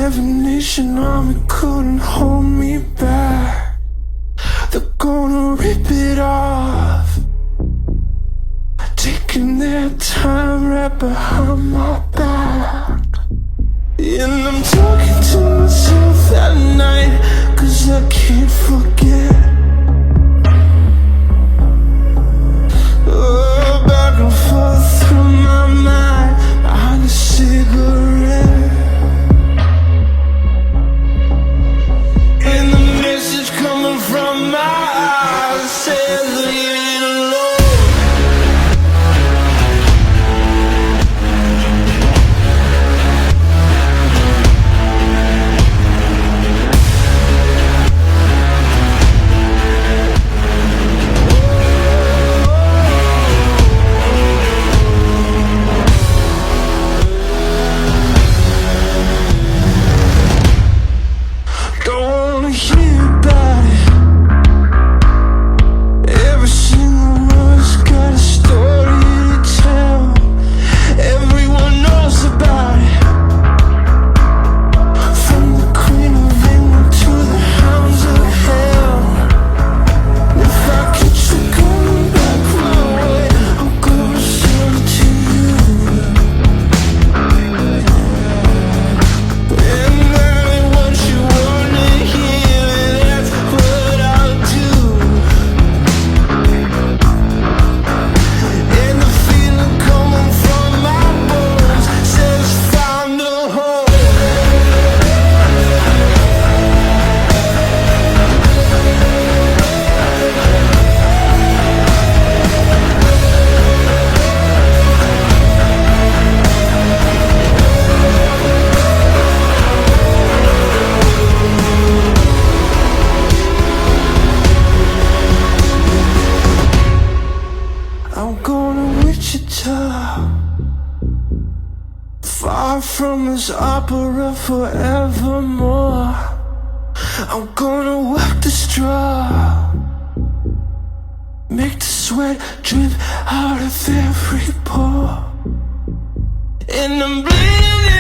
Nation army couldn't hold me back. They're gonna rip it off, taking their time right behind my back. And I'm talking to myself at night, 'cause I can't forget. Oh, back and forth through my mind, behind a cigarette. And the message coming from my eyes says leave it alone. Don't wanna hear about it. Every single word's got a story to tell. Everyone knows about it, from the Queen of England to the hounds of hell. If I catch you coming back my way, I'm gonna send it to you. And that ain't what you wanna hear, that's what I'll do. And the feeling coming from my bones says find a home. I'm going to Wichita, far from this opera forevermore. I'm gonna work the straw, make the sweat drip out of every pore. And I'm bleeding